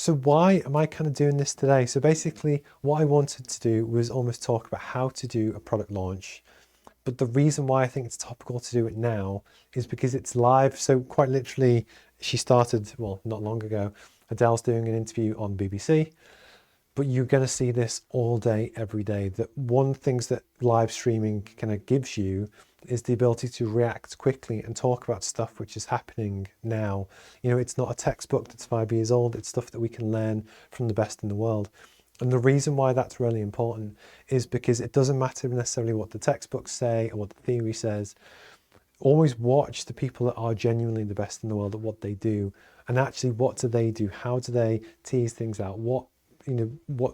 So why am I kind of doing this today? So basically what I wanted to do was almost talk about how to do a product launch. But the reason why I think it's topical to do it now is because it's live. So quite literally, she started, well, not long ago. Adele's doing an interview on BBC, but you're going to see this all day, every day. That one things that live streaming kind of gives you is the ability to react quickly and talk about stuff which is happening now. You know, it's not a textbook that's 5 years old. It's stuff that we can learn from the best in the world. And the reason why that's really important is because it doesn't matter necessarily what the textbooks say or what the theory says. Always watch the people that are genuinely the best in the world at what they do, and actually what do they do? How do they tease things out? What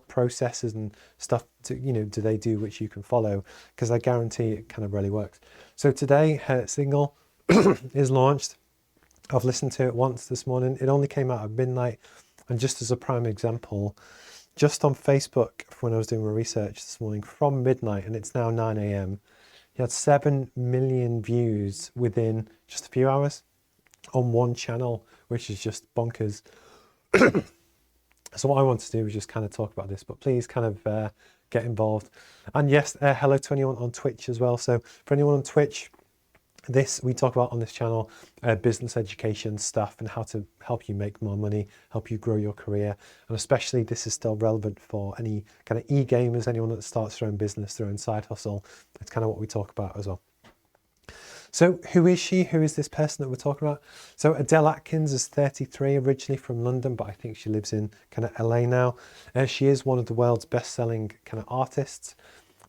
processes and stuff do they do which you can follow? Because I guarantee it kind of really works. So today her single is launched. I've listened to it once this morning. It only came out at midnight, and just as a prime example, just on Facebook when I was doing my research this morning from midnight, and it's now 9 a.m. He had 7 million views within just a few hours on one channel, which is just bonkers. So what I want to do is just kind of talk about this, but please kind of get involved. And yes, hello to anyone on Twitch as well. So for anyone on Twitch, this we talk about on this channel, business education stuff and how to help you make more money, help you grow your career. And especially this is still relevant for any kind of e-gamers, anyone that starts their own business, their own side hustle. It's kind of what we talk about as well. So who is she? Who is this person that we're talking about? So Adele Atkins is 33, originally from London, but I think she lives in kind of LA now. She is one of the world's best-selling kind of artists.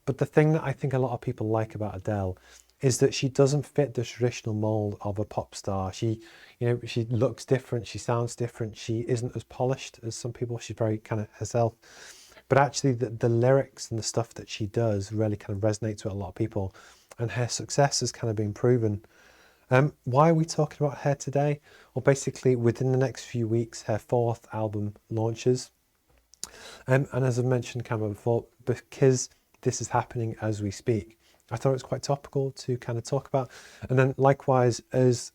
But the thing that I think a lot of people like about Adele is that she doesn't fit the traditional mold of a pop star. She looks different, she sounds different, she isn't as polished as some people, she's very kind of herself. But actually the lyrics and the stuff that she does really kind of resonates with a lot of people, and her success has kind of been proven. Why are we talking about her today? Well, basically within the next few weeks, her 4th album launches. And as I mentioned kind of before, because this is happening as we speak, I thought it was quite topical to kind of talk about. And then likewise, as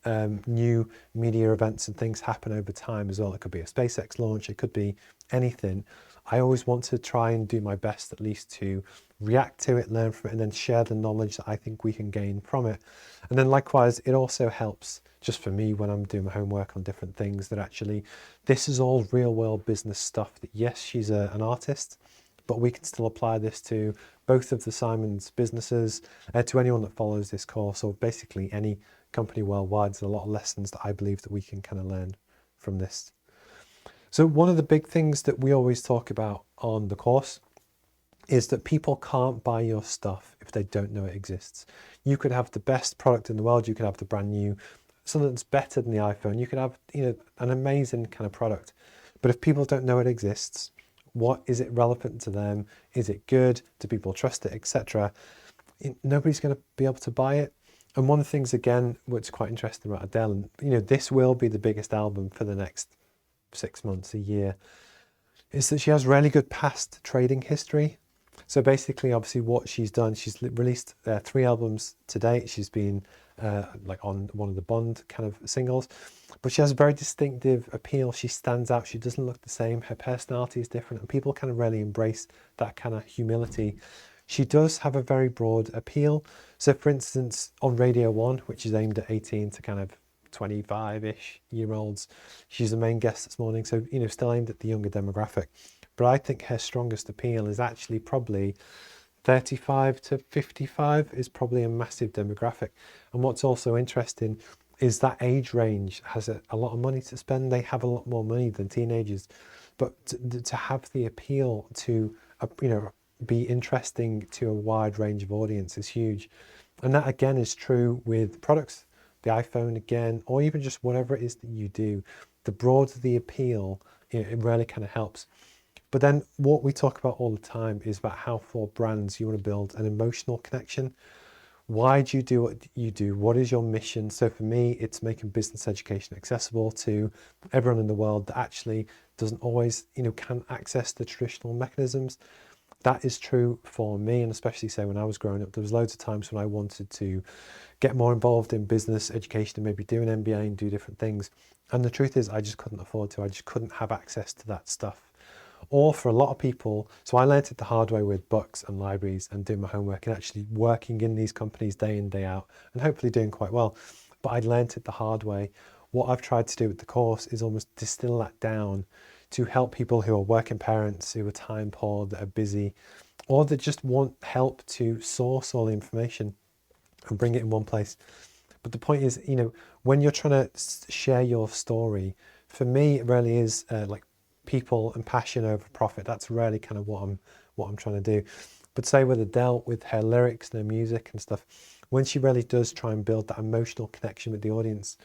new media events and things happen over time as well, it could be a SpaceX launch, it could be anything. I always want to try and do my best at least to react to it, learn from it, and then share the knowledge that I think we can gain from it. And then likewise, it also helps just for me when I'm doing my homework on different things that actually this is all real world business stuff that yes, she's an artist, but we can still apply this to both of the Simons businesses, to anyone that follows this course, or basically any company worldwide. There's a lot of lessons that I believe that we can kind of learn from this. So one of the big things that we always talk about on the course is that people can't buy your stuff if they don't know it exists. You could have the best product in the world, you could have the brand new, something that's better than the iPhone, you could have an amazing kind of product, but if people don't know it exists, what is it relevant to them? Is it good? Do people trust it, etc.? Nobody's going to be able to buy it. And one of the things, again, what's quite interesting about Adele, and this will be the biggest album for the next 6 months, a year, is that she has really good past trading history. So basically, obviously, what she's done, she's released 3 albums to date. She's been like on one of the Bond kind of singles, but she has a very distinctive appeal. She stands out. She doesn't look the same. Her personality is different, and people kind of really embrace that kind of humility. She does have a very broad appeal. So, for instance, on Radio 1, which is aimed at 18 to kind of 25-ish year olds, she's the main guest this morning. So, still aimed at the younger demographic. But I think her strongest appeal is actually probably 35 to 55 is probably a massive demographic. And what's also interesting is that age range has a lot of money to spend. They have a lot more money than teenagers. But to have the appeal to, be interesting to a wide range of audience is huge. And that again is true with products, the iPhone again, or even just whatever it is that you do. The broader the appeal, it really kind of helps. But then what we talk about all the time is about how for brands you want to build an emotional connection. Why do you do what you do? What is your mission? So for me, it's making business education accessible to everyone in the world that actually doesn't always, can't access the traditional mechanisms. That is true for me, and especially say when I was growing up, there was loads of times when I wanted to get more involved in business education and maybe do an MBA and do different things. And the truth is I just couldn't afford to. I just couldn't have access to that stuff. Or for a lot of people, so I learned it the hard way with books and libraries and doing my homework and actually working in these companies day in, day out, and hopefully doing quite well. But I learned it the hard way. What I've tried to do with the course is almost distill that down to help people who are working parents, who are time poor, that are busy, or that just want help to source all the information and bring it in one place. But the point is, when you're trying to share your story, for me, it really is like people and passion over profit. That's really kind of what I'm trying to do. But say with ADELE, with her lyrics and her music and stuff, when she really does try and build that emotional connection with the audience,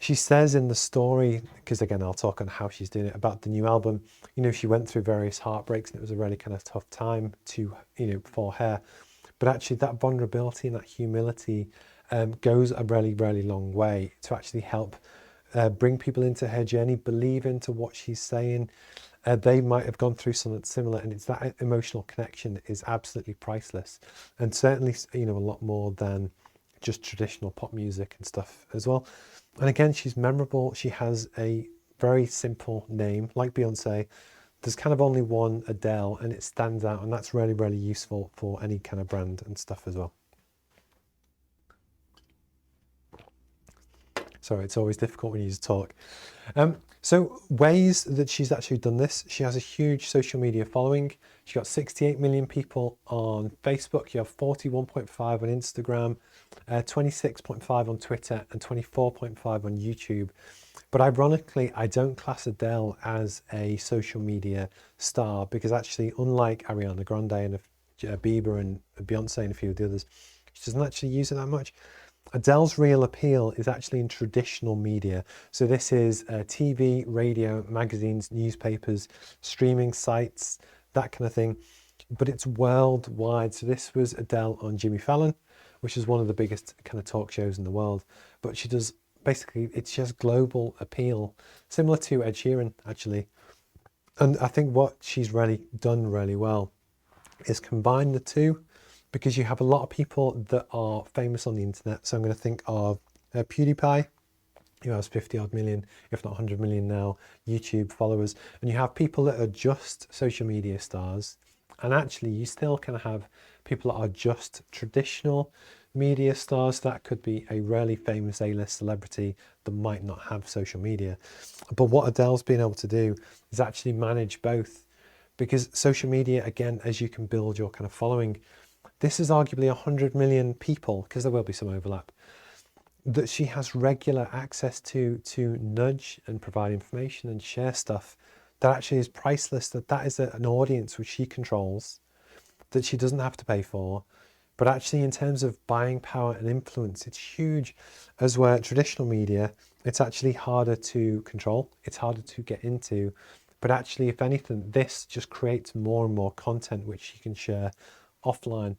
she says in the story, because again, I'll talk on how she's doing it, about the new album, she went through various heartbreaks and it was a really kind of tough time for her. But actually that vulnerability and that humility goes a really, really long way to actually help bring people into her journey, believe into what she's saying. They might have gone through something similar, and it's that emotional connection that is absolutely priceless, and certainly a lot more than just traditional pop music and stuff as well. And again, she's memorable. She has a very simple name, like Beyonce. There's kind of only one ADELE, and it stands out, and that's really, really useful for any kind of brand and stuff as well. Sorry, it's always difficult when you just talk. So ways that she's actually done this, she has a huge social media following. She's got 68 million people on Facebook. You have 41.5 on Instagram, 26.5 on Twitter, and 24.5 on YouTube. But ironically, I don't class ADELE as a social media star because actually, unlike Ariana Grande and Bieber and Beyonce and a few of the others, she doesn't actually use it that much. ADELE's real appeal is actually in traditional media. So this is TV, radio, magazines, newspapers, streaming sites, that kind of thing. But it's worldwide. So this was ADELE on Jimmy Fallon, which is one of the biggest kind of talk shows in the world. But she does, basically, it's just global appeal, similar to Ed Sheeran, actually. And I think what she's really done really well is combine the two, because you have a lot of people that are famous on the internet. So I'm going to think of PewDiePie, who has 50 odd million, if not 100 million now, YouTube followers. And you have people that are just social media stars. And actually you still kind of have people that are just traditional media stars. That could be a really famous A-list celebrity that might not have social media. But what ADELE's been able to do is actually manage both, because social media, again, as you can build your kind of following, this is arguably 100 million people, because there will be some overlap, that she has regular access to nudge and provide information and share stuff that actually is priceless, that is an audience which she controls, that she doesn't have to pay for. But actually in terms of buying power and influence, it's huge. As where traditional media, it's actually harder to control, it's harder to get into. But actually, if anything, this just creates more and more content which she can share offline.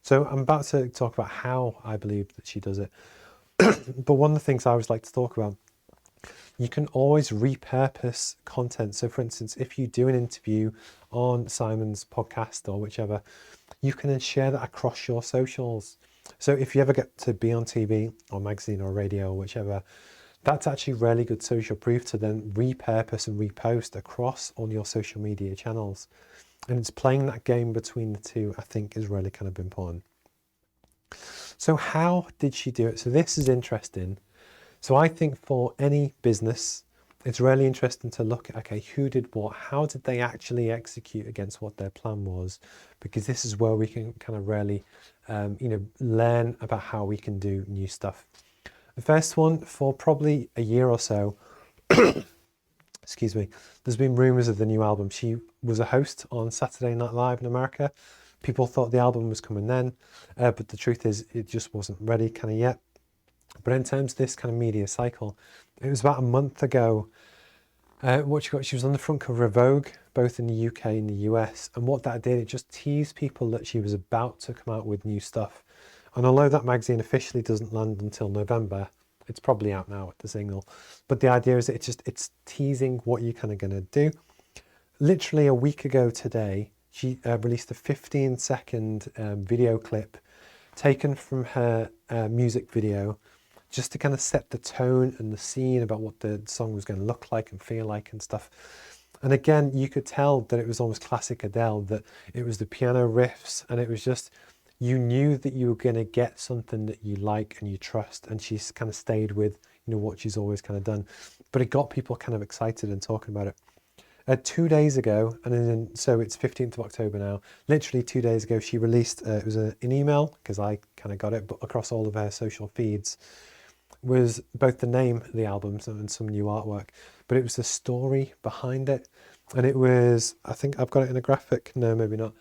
So I'm about to talk about how I believe that she does it. But one of the things I always like to talk about, you can always repurpose content. So for instance, if you do an interview on Simon's podcast or whichever, you can then share that across your socials. So if you ever get to be on TV or magazine or radio or whichever, that's actually really good social proof to then repurpose and repost across all your social media channels. And it's playing that game between the two, I think, is really kind of important. So how did she do it? So this is interesting. So I think for any business, it's really interesting to look at, okay, who did what? How did they actually execute against what their plan was? Because this is where we can kind of really, learn about how we can do new stuff. The first one, for probably a year or so, excuse me, there's been rumors of the new album. She was a host on Saturday Night Live in America. People thought the album was coming then, but the truth is it just wasn't ready kind of yet. But in terms of this kind of media cycle, it was about a month ago. She was on the front cover of Vogue, both in the UK and the US. And what that did, it just teased people that she was about to come out with new stuff. And although that magazine officially doesn't land until November, it's probably out now at the Signal. But the idea is that it's teasing what you're kind of going to do. Literally a week ago today, she released a 15-second video clip taken from her music video, just to kind of set the tone and the scene about what the song was going to look like and feel like and stuff. And again, you could tell that it was almost classic Adele, that it was the piano riffs, and it was just, you knew that you were going to get something that you like and you trust, and she's kind of stayed with, you know, what she's always kind of done. But it got people kind of excited and talking about it. 2 days ago, and then, so it's 15th of October now, literally 2 days ago, she released, it was an email, because I kind of got it, but across all of her social feeds, was both the name of the album and some new artwork, but it was the story behind it. And it was, I think I've got it in a graphic, no, maybe not.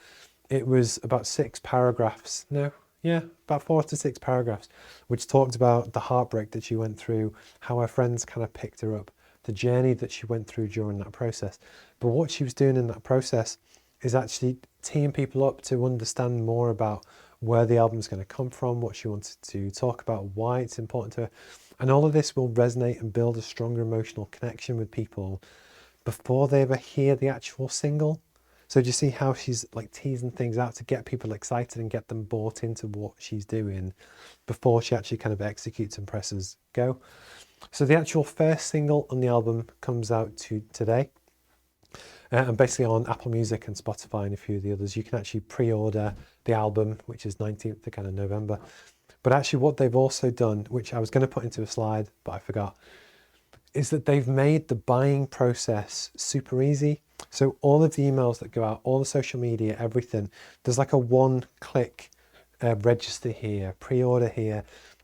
It was about 6 paragraphs, no, yeah, about 4 to 6 paragraphs, which talked about the heartbreak that she went through, how her friends kind of picked her up, the journey that she went through during that process. But what she was doing in that process is actually teeing people up to understand more about where the album's going to come from, what she wanted to talk about, why it's important to her. And all of this will resonate and build a stronger emotional connection with people before they ever hear the actual single. So do you see how she's like teasing things out to get people excited and get them bought into what she's doing before she actually kind of executes and presses go? So the actual first single on the album comes out today. And basically on Apple Music and Spotify and a few of the others, you can actually pre-order the album, which is 19th of kind of November. But actually what they've also done, which I was going to put into a slide, but I forgot, is that they've made the buying process super easy. So all of the emails that go out, all the social media, everything, there's like a one-click register here, pre-order here.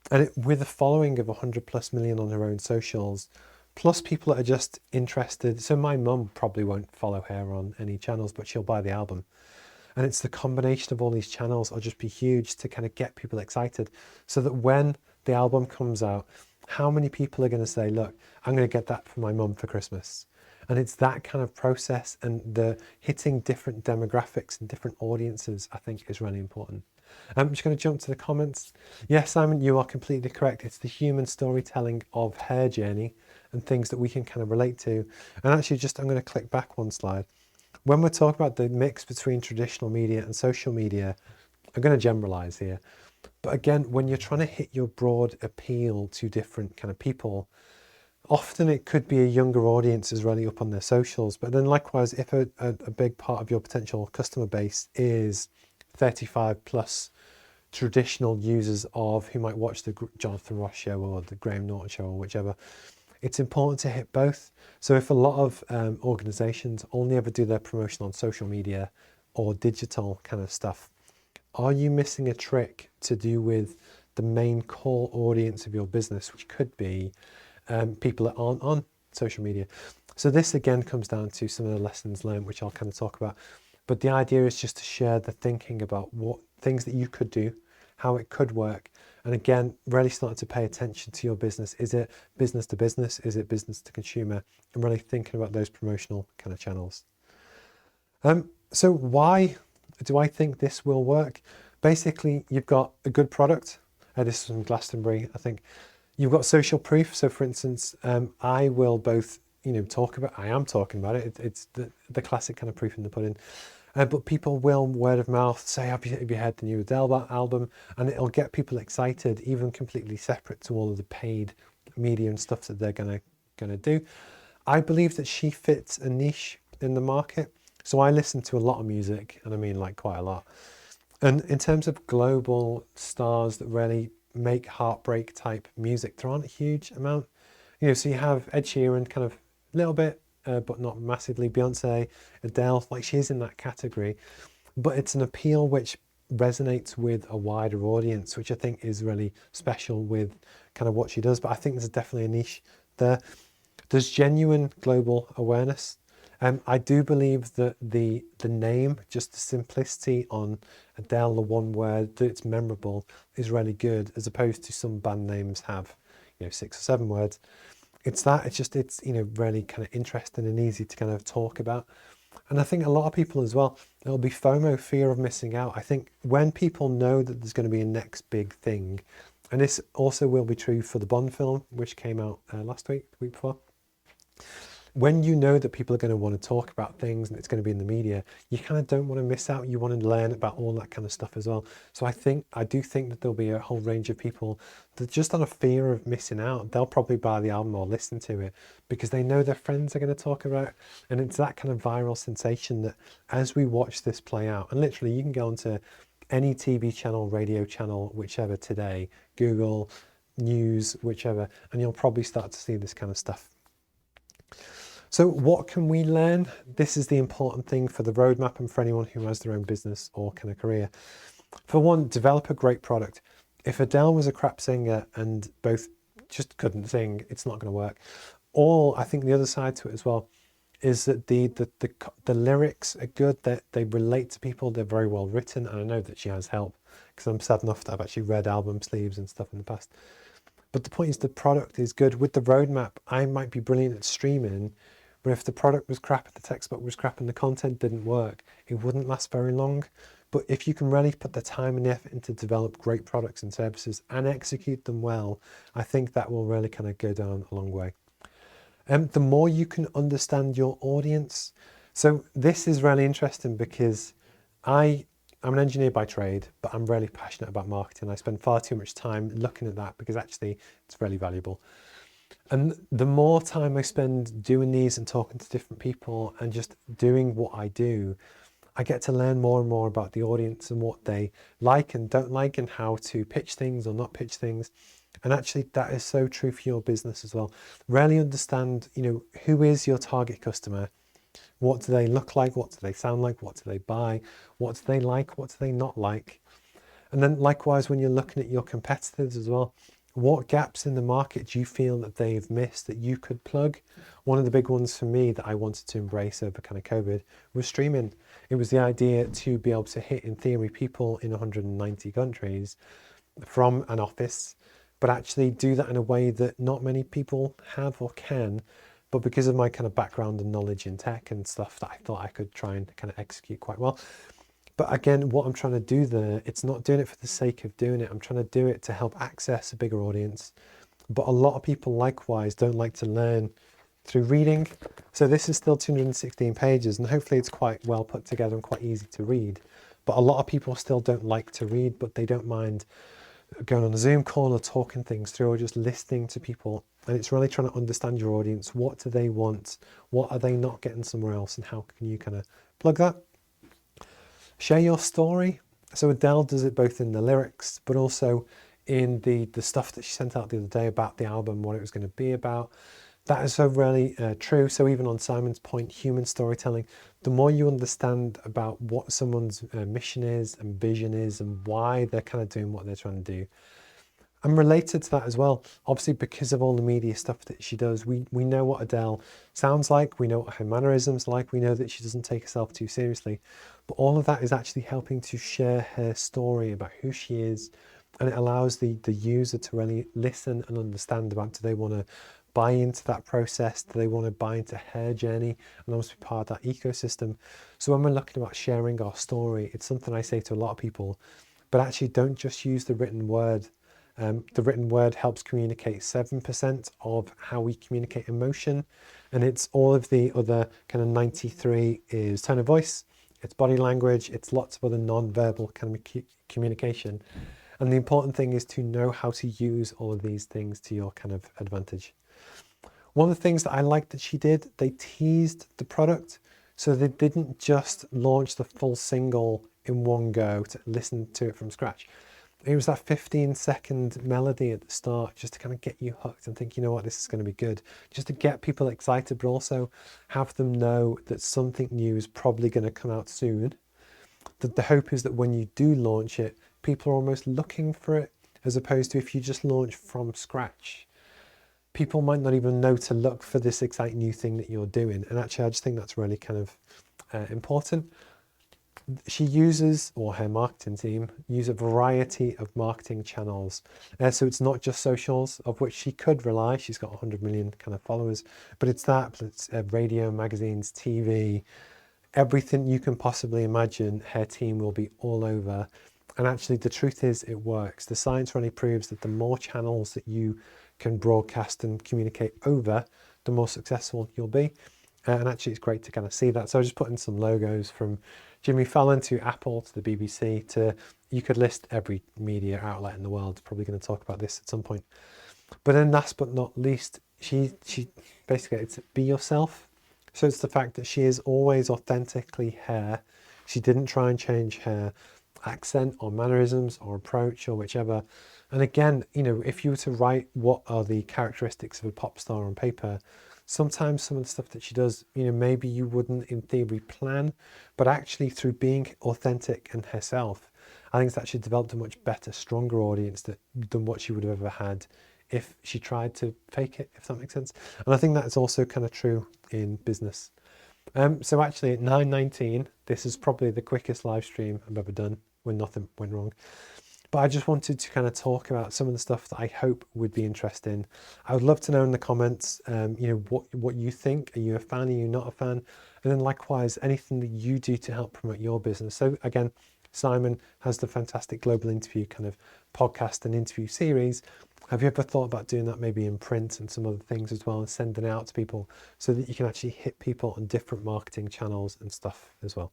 And with a following of 100+ million on her own socials, plus people that are just interested. So my mum probably won't follow her on any channels, but she'll buy the album. And it's the combination of all these channels will just be huge to kind of get people excited, so that when the album comes out, how many people are going to say, look, I'm going to get that for my mum for Christmas? And it's that kind of process, and the hitting different demographics and different audiences, I think, is really important. I'm just going to jump to the comments. Yes, Simon, you are completely correct. It's the human storytelling of her journey and things that we can kind of relate to. And actually, I'm going to click back one slide. When we're talking about the mix between traditional media and social media, I'm going to generalize here. But again, when you're trying to hit your broad appeal to different kind of people, often it could be a younger audience is really up on their socials. But then likewise, if a big part of your potential customer base is 35+ traditional users of who might watch the Jonathan Ross show or the Graham Norton show or whichever, it's important to hit both. So if a lot of organizations only ever do their promotion on social media or digital kind of stuff, are you missing a trick to do with the main core audience of your business, which could be people that aren't on social media? So this again comes down to some of the lessons learned, which I'll kind of talk about. But the idea is just to share the thinking about what things that you could do, how it could work. And again, really starting to pay attention to your business. Is it business to business? Is it business to consumer? And really thinking about those promotional kind of channels. So why do I think this will work? Basically, you've got a good product. This is from Glastonbury, I think. You've got social proof. So for instance, I will both, talk about, I am talking about it. It's the classic kind of proof in the pudding. But people will, word of mouth, say, have you heard the new Adele album? And it'll get people excited, even completely separate to all of the paid media and stuff that they're gonna do. I believe that she fits a niche in the market. So I listen to a lot of music, and I mean like quite a lot. And in terms of global stars that really make heartbreak type music, there aren't a huge amount. So you have Ed Sheeran, kind of a little bit, but not massively. Beyonce, Adele, like she's in that category. But it's an appeal which resonates with a wider audience, which I think is really special with kind of what she does. But I think there's definitely a niche there. There's genuine global awareness. I do believe that the name, just the simplicity on Adele, the one word, that it's memorable, is really good, as opposed to some band names have, 6 or 7 words. It's really kind of interesting and easy to kind of talk about. And I think a lot of people as well, it'll be FOMO, fear of missing out. I think when people know that there's going to be a next big thing, and this also will be true for the Bond film, which came out last week, the week before. when you know that people are going to want to talk about things and it's going to be in the media, you kind of don't want to miss out. You want to learn about all that kind of stuff as well. So I do think that there'll be a whole range of people that just on a fear of missing out, they'll probably buy the album or listen to it because they know their friends are going to talk about it. And it's that kind of viral sensation that as we watch this play out, and literally you can go onto any TV channel, radio channel, whichever today, Google, news, whichever, and you'll probably start to see this kind of stuff. So what can we learn? This is the important thing for the roadmap and for anyone who has their own business or kind of career. For one, develop a great product. If Adele was a crap singer and both just couldn't sing, it's not going to work. Or I think the other side to it as well is that the lyrics are good, that they relate to people, they're very well written, and I know that she has help because I'm sad enough that I've actually read album sleeves and stuff in the past. But the point is the product is good. With the roadmap, I might be brilliant at streaming, but if the product was crap and the textbook was crap and the content didn't work, it wouldn't last very long. But if you can really put the time and effort into develop great products and services and execute them well, I think that will really kind of go down a long way. The more you can understand your audience. So this is really interesting because I'm an engineer by trade, but I'm really passionate about marketing. I spend far too much time looking at that because actually it's really valuable. And the more time I spend doing these and talking to different people and just doing what I do, I get to learn more and more about the audience and what they like and don't like and how to pitch things or not pitch things. And actually that is so true for your business as well. Really understand, who is your target customer? What do they look like? What do they sound like? What do they buy? What do they like? What do they not like? And then likewise, when you're looking at your competitors as well, what gaps in the market do you feel that they've missed that you could plug? One of the big ones for me that I wanted to embrace over kind of COVID was streaming. It was the idea to be able to hit, in theory, people in 190 countries from an office, but actually do that in a way that not many people have or can. But because of my kind of background and knowledge in tech and stuff, that I thought I could try and kind of execute quite well. But again, what I'm trying to do there, it's not doing it for the sake of doing it. I'm trying to do it to help access a bigger audience. But a lot of people likewise don't like to learn through reading. So this is still 216 pages and hopefully it's quite well put together and quite easy to read. But a lot of people still don't like to read, but they don't mind going on a Zoom call or talking things through or just listening to people. And it's really trying to understand your audience. What do they want? What are they not getting somewhere else? And how can you kind of plug that? Share your story. So Adele does it both in the lyrics, but also in the stuff that she sent out the other day about the album, what it was going to be about. That is so really true. So even on Simon's point, human storytelling, the more you understand about what someone's mission is and vision is and why they're kind of doing what they're trying to do. And related to that as well, obviously because of all the media stuff that she does, we know what Adele sounds like, we know what her mannerisms like, we know that she doesn't take herself too seriously, but all of that is actually helping to share her story about who she is, and it allows the user to really listen and understand about, do they want to buy into that process, do they want to buy into her journey and almost be part of that ecosystem. So when we're looking about sharing our story, it's something I say to a lot of people, but actually don't just use the written word. The written word helps communicate 7% of how we communicate emotion, and it's all of the other kind of 93 is tone of voice, it's body language, it's lots of other non-verbal kind of communication. And the important thing is to know how to use all of these things to your kind of advantage. One of the things that I liked that she did, they teased the product. So they didn't just launch the full single in one go to listen to it from scratch. It was that 15-second melody at the start just to kind of get you hooked and think, you know what, this is going to be good. Just to get people excited, but also have them know that something new is probably going to come out soon. That the hope is that when you do launch it, people are almost looking for it, as opposed to if you just launch from scratch. People might not even know to look for this exciting new thing that you're doing. And actually, I just think that's really kind of important. She uses, or her marketing team, use a variety of marketing channels. So it's not just socials, of which she could rely. She's got 100 million kind of followers, but it's that, it's radio, magazines, TV, everything you can possibly imagine, her team will be all over. And actually, the truth is it works. The science really proves that the more channels that you can broadcast and communicate over, the more successful you'll be. And actually, it's great to kind of see that. So I just put in some logos from Jimmy Fallon to Apple to the BBC to, you could list every media outlet in the world. Probably going to talk about this at some point. But then last but not least, she basically, it's be yourself. So it's the fact that she is always authentically her. She didn't try and change her accent or mannerisms or approach or whichever. And again, you know, if you were to write what are the characteristics of a pop star on paper, sometimes some of the stuff that she does, you know, maybe you wouldn't in theory plan, but actually through being authentic and herself, I think it's actually developed a much better, stronger audience than what she would have ever had if she tried to fake it, if that makes sense. And I think that's also kind of true in business. So actually at 9:19, this is probably the quickest live stream I've ever done when nothing went wrong. But I just wanted to kind of talk about some of the stuff that I hope would be interesting. I would love to know in the comments, you know, what you think. Are you a fan? Are you not a fan? And then likewise, anything that you do to help promote your business. So again, Simon has the fantastic Global Interview kind of podcast and interview series. Have you ever thought about doing that maybe in print and some other things as well, and sending it out to people so that you can actually hit people on different marketing channels and stuff as well?